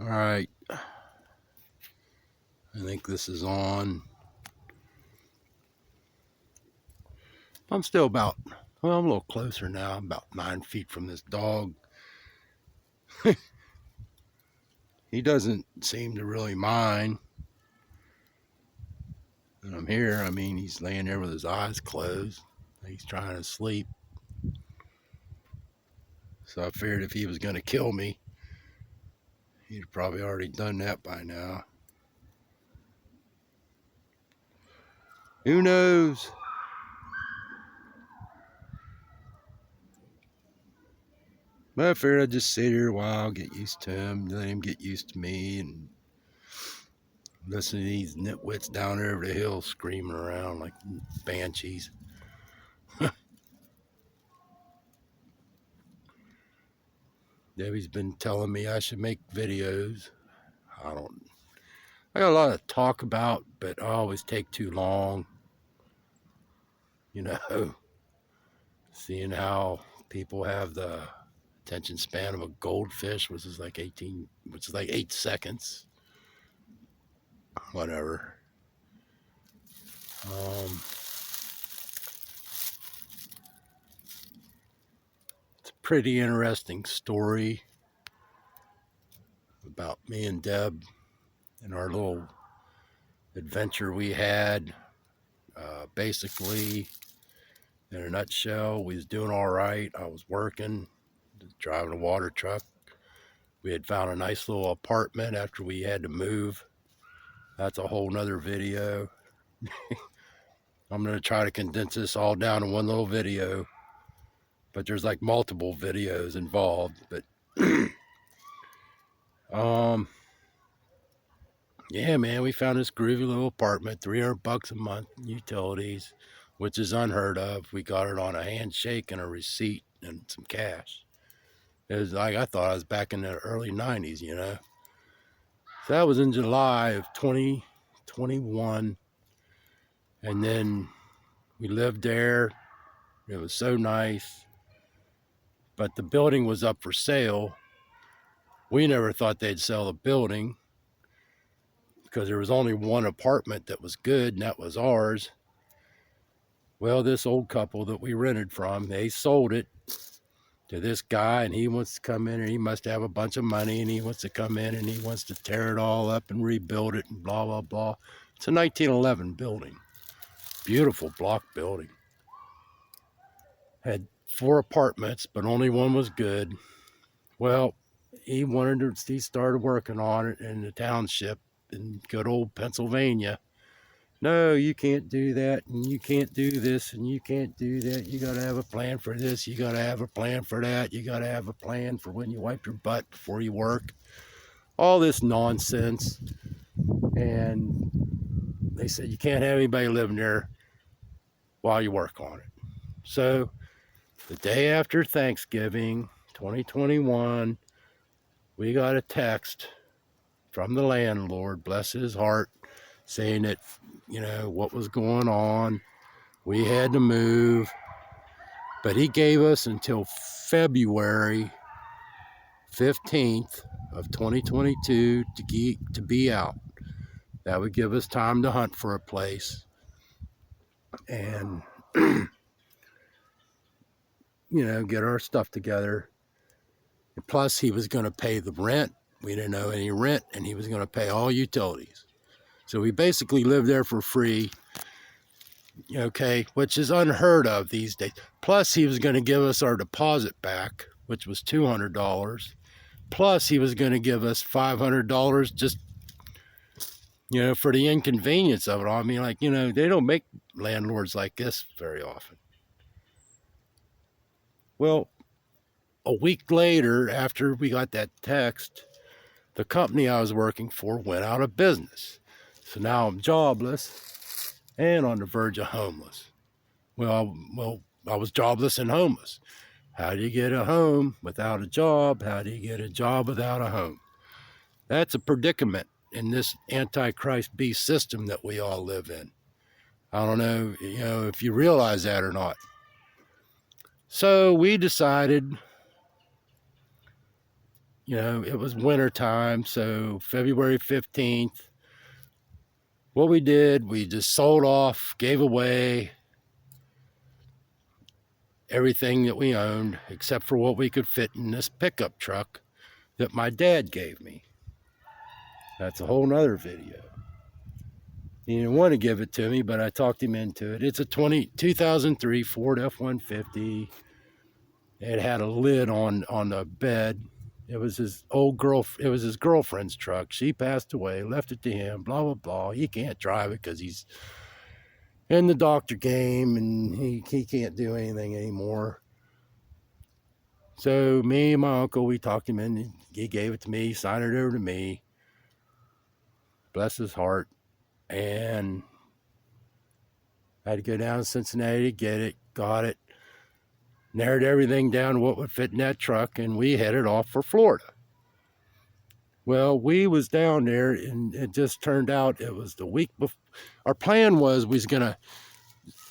All right, I think this is on. I'm still about, well, I'm a little closer now. I'm about 9 feet from this dog. He doesn't seem to really mind that I'm here. I mean, he's laying there with his eyes closed. He's trying to sleep. So I figured if he was going to kill me, he'd probably already done that by now. Who knows? But I figured I'd just sit here a while, get used to him, let him get used to me, and listen to these nitwits down there over the hill screaming around like banshees. Debbie's been telling me I should make videos. I got a lot to talk about, but I always take too long. You know, seeing how people have the attention span of a goldfish, which is like 8 seconds. Whatever. It's a pretty interesting story about me and Deb and our little adventure we had. Basically, in a nutshell, we was doing all right. I was working, driving a water truck. We had found a nice little apartment after we had to move. That's a whole nother video. I'm going to try to condense this all down in one little video, but there's like multiple videos involved. But yeah, man, we found this groovy little apartment, $300 a month, utilities, which is unheard of. We got it on a handshake and a receipt and some cash. It was like, I thought I was back in the early 90s, you know. So that was in July of 2021. And then we lived there. It was so nice. But the building was up for sale. We never thought they'd sell the building because there was only one apartment that was good, and that was ours. Well, this old couple that we rented from, they sold it to this guy, and he wants to come in, and he must have a bunch of money, and he wants to come in, and he wants to tear it all up and rebuild it, and blah, blah, blah. It's a 1911 building. Beautiful block building. Had 4 apartments, but only one was good. Well, he started working on it in the township in good old Pennsylvania. No, you can't do that, and you can't do this, and you can't do that. You got to have a plan for this. You got to have a plan for that. You got to have a plan for when you wipe your butt before you work. All this nonsense. And they said you can't have anybody living there while you work on it. So the day after Thanksgiving, 2021, we got a text from the landlord, bless his heart, saying that, you know, what was going on. We had to move, but he gave us until February 15th of 2022 to be out. That would give us time to hunt for a place and, you know, get our stuff together. And plus, he was going to pay the rent. We didn't know any rent, and he was going to pay all utilities. So we basically lived there for free, okay, which is unheard of these days. Plus, he was going to give us our deposit back, which was $200. Plus, he was going to give us $500 just, you know, for the inconvenience of it all. I mean, like, you know, they don't make landlords like this very often. Well, a week later, after we got that text, the company I was working for went out of business. So now I'm jobless and on the verge of homeless. Well, I was jobless and homeless. How do you get a home without a job? How do you get a job without a home? That's a predicament in this Antichrist beast system that we all live in. I don't know, you know, if you realize that or not. So we decided you know, it was winter time, so February 15th, what we did, we just sold off, gave away everything that we owned except for what we could fit in this pickup truck that my dad gave me. That's a whole nother video. He didn't want to give it to me, but I talked him into it. It's a 2003 Ford F-150. It had a lid on the bed. It was his girlfriend's truck. She passed away, left it to him, blah, blah, blah. He can't drive it because he's in the doctor game and he can't do anything anymore. So me and my uncle, we talked him in. He gave it to me, signed it over to me. Bless his heart. And I had to go down to Cincinnati to get it, got it, narrowed everything down to what would fit in that truck, and we headed off for Florida. Well, we was down there, and it just turned out it was the week before. Our plan was we was going to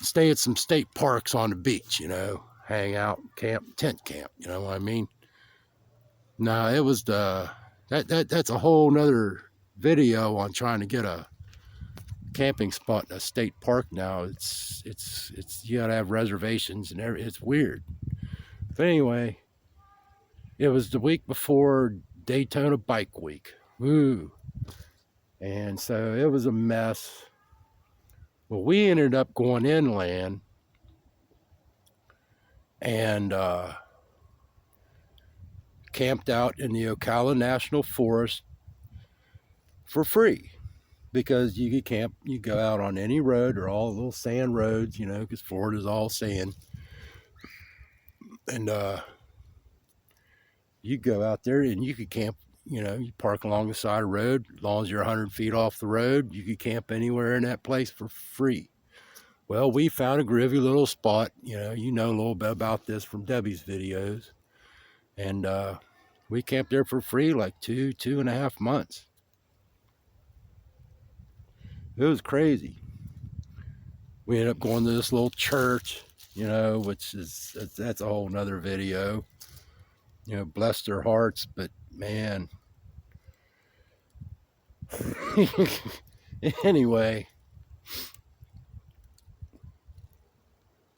stay at some state parks on the beach, you know, hang out, camp, tent camp, you know what I mean? No, it was that's a whole nother video on trying to get a camping spot in a state park now. It's you gotta have reservations and it's weird. But anyway, it was the week before Daytona Bike Week. Woo. And so it was a mess. Well, we ended up going inland and camped out in the Ocala National Forest for free, because you could camp, you go out on any road or all little sand roads, you know, because Florida's all sand. And you go out there and you could camp, you know, you park along the side of the road. As long as you're 100 feet off the road, you could camp anywhere in that place for free. Well, we found a groovy little spot. You know a little bit about this from Debbie's videos. And we camped there for free like 2.5 months. It was crazy. We ended up going to this little church, you know, which is, that's a whole nother video. You know, bless their hearts, but man. Anyway,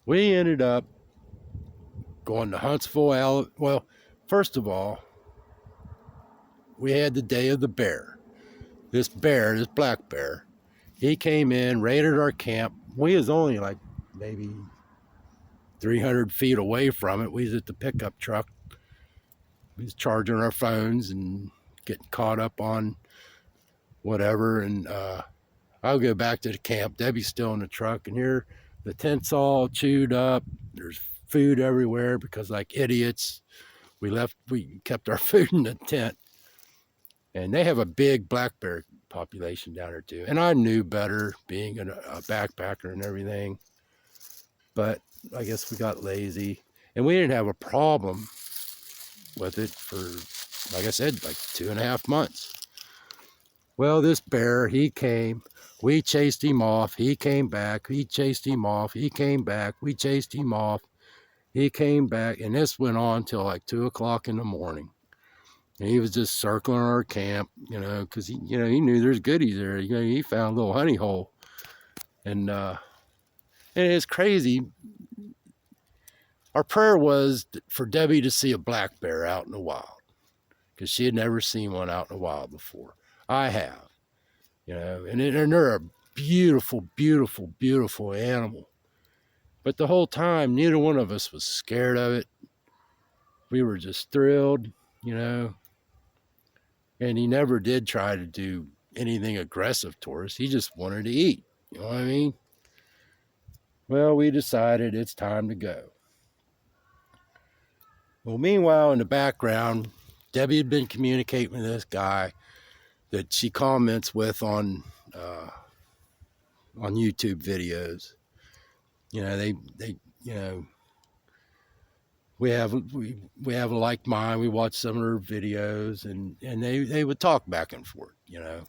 we ended up going to Huntsville, Alabama. Well, first of all, we had the day of the bear. This black bear, he came in, raided our camp. We was only like maybe 300 feet away from it. We was at the pickup truck. We was charging our phones and getting caught up on whatever. And I'll go back to the camp. Debbie's still in the truck, and here the tent's all chewed up. There's food everywhere because, like idiots, we kept our food in the tent. And they have a big black bear population down there too. And I knew better, being a backpacker and everything. But I guess we got lazy. And we didn't have a problem with it for, like I said, like 2.5 months. Well, this bear, he came. We chased him off. He came back. We chased him off. He came back. We chased him off. He came back. And this went on till like 2 o'clock in the morning. And he was just circling our camp, you know, because he knew there's goodies there. You know, he found a little honey hole. And it's crazy. Our prayer was for Debbie to see a black bear out in the wild, because she had never seen one out in the wild before. I have, you know, and they're a beautiful, beautiful, beautiful animal. But the whole time, neither one of us was scared of it. We were just thrilled, you know. And he never did try to do anything aggressive toward us. He just wanted to eat. You know what I mean? Well, we decided it's time to go. Well, meanwhile, in the background, Debbie had been communicating with this guy that she comments with on YouTube videos. You know, they you know, we have a like mind. We watch some of her videos, and they would talk back and forth, you know,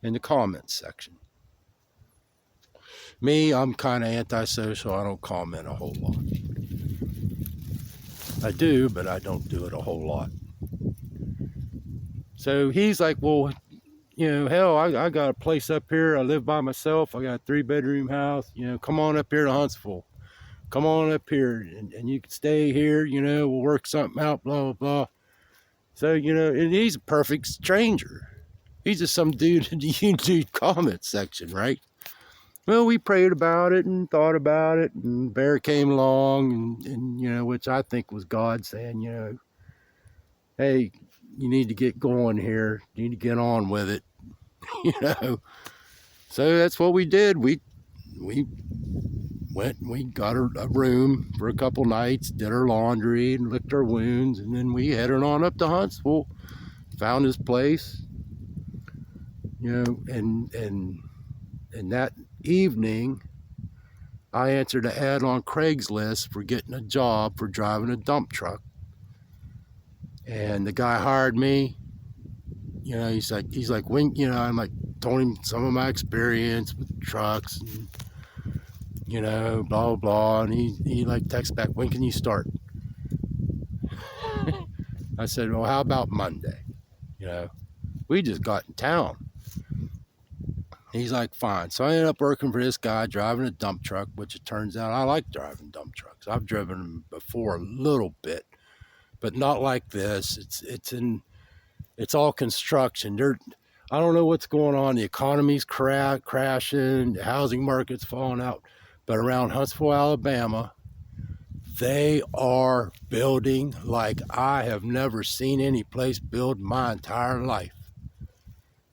in the comments section. Me, I'm kind of antisocial. I don't comment a whole lot. I do, but I don't do it a whole lot. So he's like, well, hell, I got a place up here. I live by myself. I got a 3-bedroom house. Come on up here to Huntsville. Come on up here, and you can stay here. We'll work something out, blah, blah, blah. So, and he's a perfect stranger. He's just some dude in the YouTube comment section, right? Well, we prayed about it and thought about it, and Bear came along, and which I think was God saying, hey, you need to get going here. You need to get on with it, So that's what we did. We went and we got a room for a couple nights, did our laundry and licked our wounds, and then we headed on up to Huntsville, found his place, and that evening I answered an ad on Craigslist for getting a job for driving a dump truck. And the guy hired me. He's like, when, I'm like, told him some of my experience with trucks and, blah, blah. And he like texts back, when can you start? I said, well, how about Monday? We just got in town. He's like, fine. So I ended up working for this guy driving a dump truck, which it turns out I like driving dump trucks. I've driven them before a little bit, but not like this. It's all construction. I don't know what's going on. The economy's crashing. The housing market's falling out. But around Huntsville, Alabama, they are building like I have never seen any place build my entire life.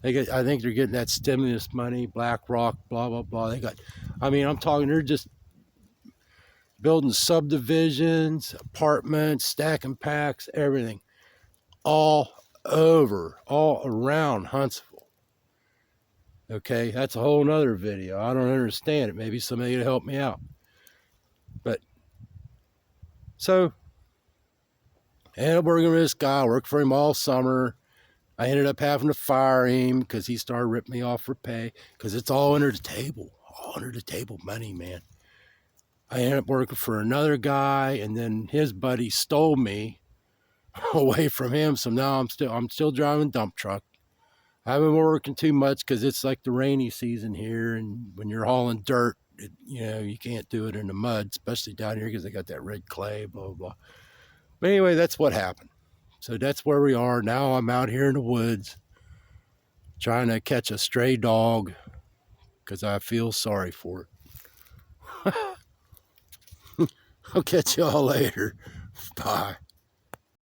I think they're getting that stimulus money, BlackRock, blah, blah, blah. I'm talking, they're just building subdivisions, apartments, stacking packs, everything. All around Huntsville. Okay, that's a whole nother video. I don't understand it. Maybe somebody will help me out. But, so, I ended up working with this guy. I worked for him all summer. I ended up having to fire him because he started ripping me off for pay, because it's all under the table. All under the table money, man. I ended up working for another guy, and then his buddy stole me away from him. So now I'm still driving a dump truck. I haven't been working too much because it's like the rainy season here, and when you're hauling dirt, you can't do it in the mud, especially down here because they got that red clay, blah, blah, blah. But anyway, that's what happened. So that's where we are. Now I'm out here in the woods trying to catch a stray dog because I feel sorry for it. I'll catch y'all later. Bye.